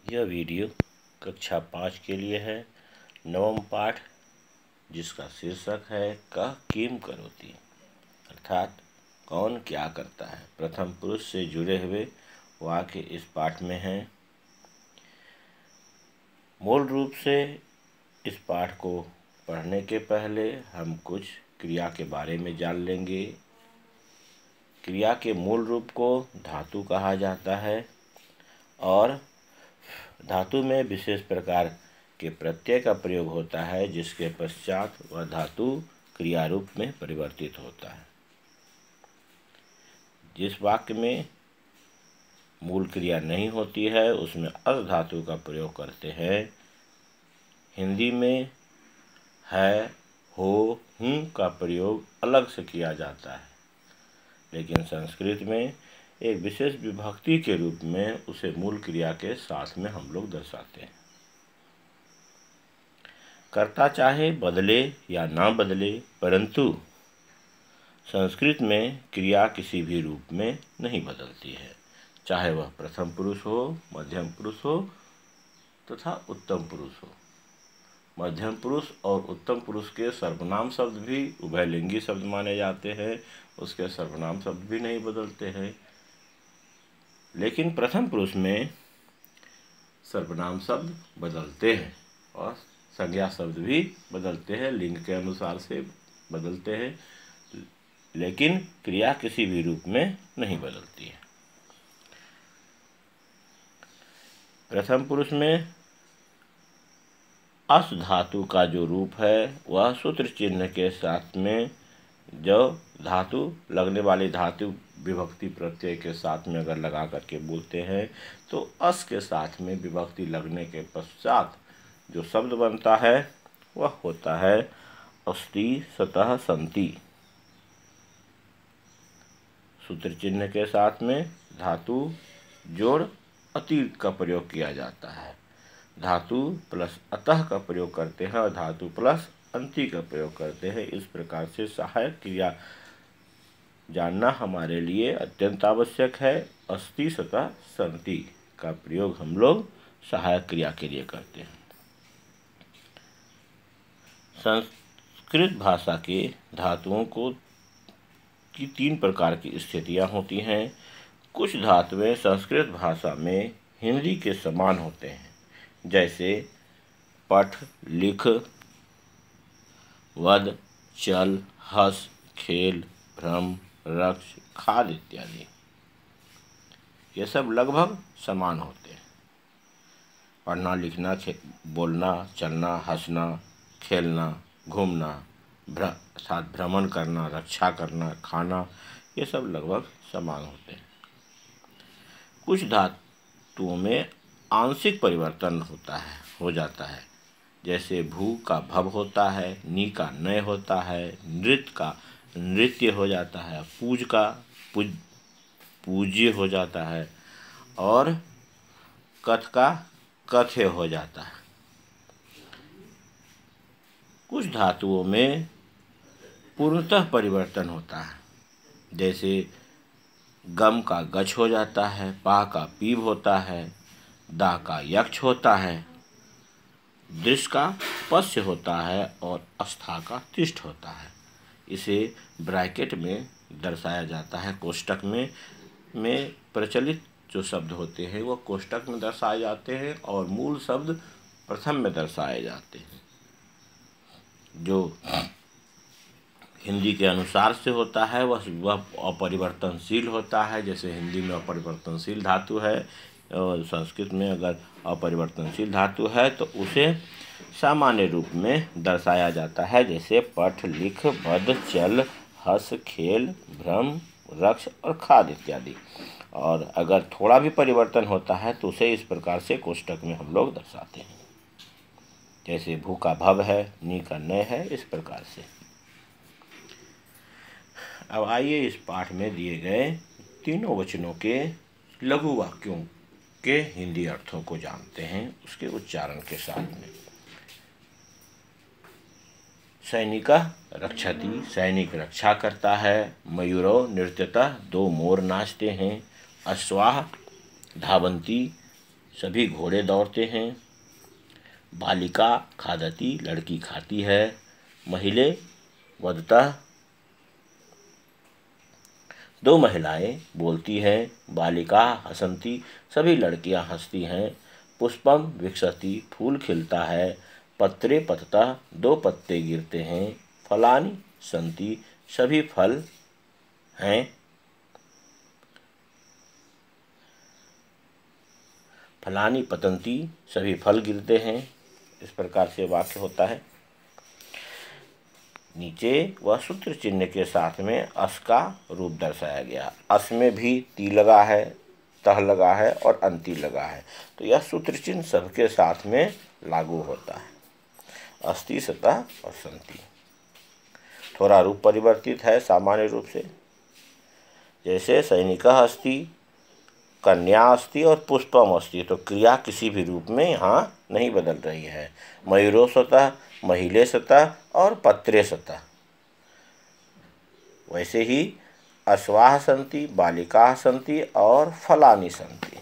यह वीडियो कक्षा 5 के लिए है। नवम पाठ जिसका शीर्षक है कह किम करोति, अर्थात कौन क्या करता है। प्रथम पुरुष से जुड़े हुए वाक्य इस पाठ में हैं। मूल रूप से इस पाठ को पढ़ने के पहले हम कुछ क्रिया के बारे में जान लेंगे। क्रिया के मूल रूप को धातु कहा जाता है और धातु में विशेष प्रकार के प्रत्यय का प्रयोग होता है, जिसके पश्चात वह धातु क्रिया रूप में परिवर्तित होता है। जिस वाक्य में मूल क्रिया नहीं होती है उसमें अर्ध धातु का प्रयोग करते हैं। हिंदी में है, हो, हूँ का प्रयोग अलग से किया जाता है, लेकिन संस्कृत में एक विशेष विभक्ति के रूप में उसे मूल क्रिया के साथ में हम लोग दर्शाते हैं। कर्ता चाहे बदले या ना बदले, परंतु संस्कृत में क्रिया किसी भी रूप में नहीं बदलती है, चाहे वह प्रथम पुरुष हो, मध्यम पुरुष हो तथा उत्तम पुरुष हो। मध्यम पुरुष और उत्तम पुरुष के सर्वनाम शब्द भी उभयलिंगी शब्द माने जाते हैं, उसके सर्वनाम शब्द भी नहीं बदलते हैं। लेकिन प्रथम पुरुष में सर्वनाम शब्द बदलते हैं और संज्ञा शब्द भी बदलते हैं, लिंग के अनुसार से बदलते हैं, लेकिन क्रिया किसी भी रूप में नहीं बदलती है। प्रथम पुरुष में अस धातु का जो रूप है वह सूत्र चिन्ह के साथ में जो धातु लगने वाली धातु विभक्ति प्रत्यय के साथ में अगर लगा करके बोलते हैं तो अस के साथ में विभक्ति लगने के पश्चात जो शब्द बनता है वह होता है अस्ति सतः सन्ति। सूत्र चिन्ह के साथ में धातु जोड़ अति का प्रयोग किया जाता है। धातु प्लस अतः का प्रयोग करते हैं और धातु प्लस अंति का प्रयोग करते हैं। इस प्रकार से सहायक क्रिया जानना हमारे लिए अत्यंत आवश्यक है। अस्ति सतः सन्ति का प्रयोग हम लोग सहायक क्रिया के लिए करते हैं। संस्कृत भाषा के धातुओं को की 3 प्रकार की स्थितियां होती हैं। कुछ धातुएं संस्कृत भाषा में हिंदी के समान होते हैं, जैसे पठ, लिख, वद, चल, हस, खेल, भ्रम, रक्ष, खाद इत्यादि। ये सब लगभग समान होते हैं। पढ़ना, लिखना, बोलना, चलना, हंसना, खेलना, घूमना, साथ भ्रमण करना, रक्षा करना, खाना, ये सब लगभग समान होते हैं। कुछ धातुओं में आंशिक परिवर्तन हो जाता है, जैसे भू का भव होता है, नी का नय होता है, नृत्य का नृत्य हो जाता है, पूज का पूज्य हो जाता है और कथ का कथ्य हो जाता है। कुछ धातुओं में पूर्णतः परिवर्तन होता है, जैसे गम का गच हो जाता है, पा का पीव होता है, दा का यक्ष होता है, दृश का पश्य होता है और अस्था का तिष्ठ होता है। इसे ब्रैकेट में दर्शाया जाता है। कोष्टक में प्रचलित जो शब्द होते हैं वो कोष्टक में दर्शाए जाते हैं और मूल शब्द प्रथम में दर्शाए जाते हैं। जो हिंदी के अनुसार से होता है वह अपरिवर्तनशील होता है। जैसे हिंदी में अपरिवर्तनशील धातु है और संस्कृत में अगर अपरिवर्तनशील धातु है तो उसे सामान्य रूप में दर्शाया जाता है, जैसे पठ, लिख, वद, चल, हस, खेल, भ्रम, रक्ष और खाद इत्यादि। और अगर थोड़ा भी परिवर्तन होता है तो उसे इस प्रकार से कोष्टक में हम लोग दर्शाते हैं, जैसे भू का भव है, नी का नय है, इस प्रकार से। अब आइए इस पाठ में दिए गए तीनों वचनों के लघु वाक्यों के हिंदी अर्थों को जानते हैं, उसके उच्चारण के साथ में। सैनिकः रक्षति, सैनिक रक्षा करता है। मयूरो नृत्यतः, 2 मोर नाचते हैं। अश्वाः धावन्ति, सभी घोड़े दौड़ते हैं। बालिका खादति, लड़की खाती है। महिले वदतः, दो महिलाएं बोलती हैं। बालिका हसंती, सभी लड़कियां हंसती हैं। पुष्पम विकसति, फूल खिलता है। पत्रे पततः, दो पत्ते गिरते हैं। फलानि संति, सभी फल हैं। फलानि पतंती, सभी फल गिरते हैं। इस प्रकार से वाक्य होता है। नीचे वह सूत्र चिन्ह के साथ में अस का रूप दर्शाया गया। अस में भी ती लगा है, तह लगा है और अंति लगा है, तो यह सूत्र चिन्ह सबके साथ में लागू होता है। अस्ति, सतः और संति। थोड़ा रूप परिवर्तित है सामान्य रूप से, जैसे सैनिकः अस्ति, कन्या अस्ति और पुष्पम अस्ति, तो क्रिया किसी भी रूप में यहाँ नहीं बदल रही है। मयूरो सतः, महिले सतः और पत्रे सतः। वैसे ही अश्वाः सन्ति, बालिकाः सन्ति और फलानि सन्ति।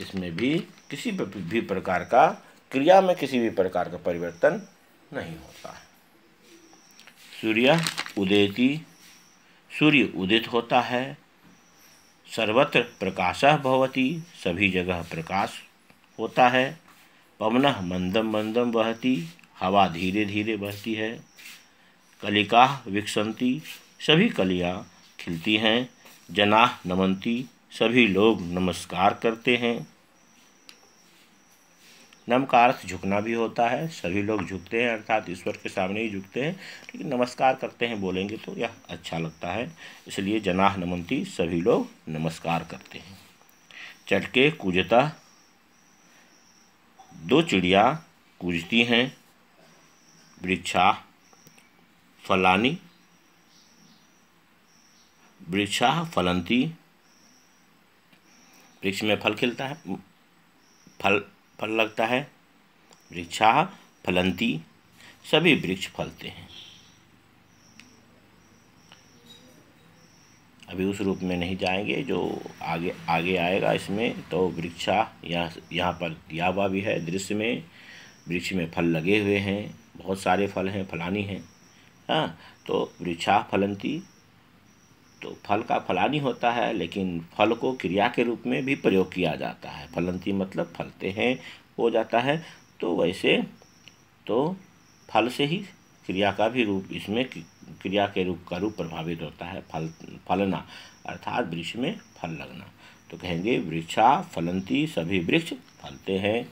इसमें भी किसी भी प्रकार का क्रिया में किसी भी प्रकार का परिवर्तन नहीं होता है। सूर्य उदेति, सूर्य उदित होता है। सर्वत्र प्रकाशः भवति, सभी जगह प्रकाश होता है। पवनः मंदम मंदम वहति, हवा धीरे धीरे बहती है। कलिकाः विकसन्ति, सभी कलियाँ खिलती हैं। जनाः नमन्ति, सभी लोग नमस्कार करते हैं। नम का अर्थ झुकना भी होता है। सभी लोग झुकते हैं अर्थात ईश्वर के सामने ही झुकते हैं, लेकिन नमस्कार करते हैं बोलेंगे तो यह अच्छा लगता है, इसलिए जनाः नमन्ति, सभी लोग नमस्कार करते हैं। चटके कूजता, दो चिड़िया कूजती हैं। वृक्षा फलानि, वृक्षा फलंती, वृक्ष में फल खिलता है, फल लगता है। वृक्षा फलंती, सभी वृक्ष फलते हैं। अभी उस रूप में नहीं जाएंगे, जो आगे आएगा इसमें। तो वृक्षा यहाँ पर दिया हुआ भी है दृश्य में। वृक्ष में फल लगे हुए हैं, बहुत सारे फल हैं, फलानी हैं। हाँ, तो वृक्षा फलंती, तो फल का फलानी होता है, लेकिन फल को क्रिया के रूप में भी प्रयोग किया जाता है। फलंती मतलब फलते हैं हो जाता है। तो वैसे तो फल से ही क्रिया का भी रूप, इसमें क्रिया के रूप का रूप प्रभावित होता है। फलना अर्थात वृक्ष में फल लगना। तो कहेंगे वृक्षा फलंती, सभी वृक्ष फलते हैं।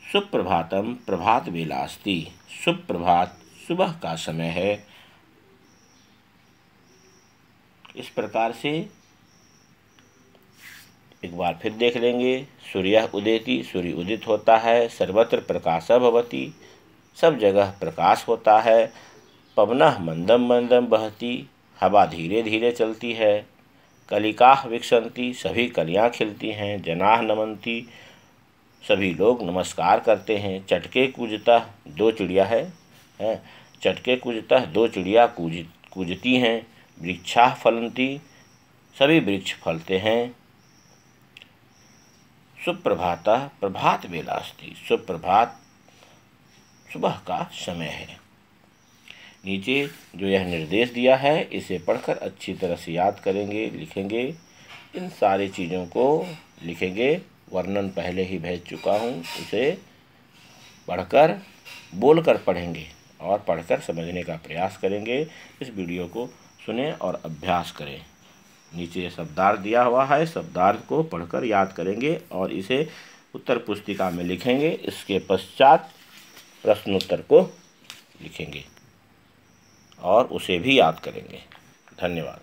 सुप्रभातम, प्रभात बेला अस्ति, सुप्रभात सुबह का समय है। इस प्रकार से एक बार फिर देख लेंगे। सूर्य उदेति, सूर्य उदित होता है। सर्वत्र प्रकाशः भवति, सब जगह प्रकाश होता है। पवनः मंदम मंदम बहति, हवा धीरे धीरे चलती है। कलिकाः विकसन्ति, सभी कलियाँ खिलती हैं। जनाः नमन्ति, सभी लोग नमस्कार करते हैं। चटके कूजतः, दो चिड़िया है। चटके कूजतः, दो चिड़िया कूजती हैं। वृक्षाः फलन्ति, सभी वृक्ष फलते हैं। सुप्रभातः, प्रभात बेला अस्ति, सुप्रभात सुबह का समय है। नीचे जो यह निर्देश दिया है इसे पढ़कर अच्छी तरह से याद करेंगे, लिखेंगे। इन सारी चीज़ों को लिखेंगे। वर्णन पहले ही भेज चुका हूँ, उसे पढ़कर बोलकर पढ़ेंगे और पढ़कर समझने का प्रयास करेंगे। इस वीडियो को सुने और अभ्यास करें। नीचे शब्दार्थ दिया हुआ है, शब्दार्थ को पढ़कर याद करेंगे और इसे उत्तर पुस्तिका में लिखेंगे। इसके पश्चात प्रश्नोत्तर को लिखेंगे और उसे भी याद करेंगे। धन्यवाद।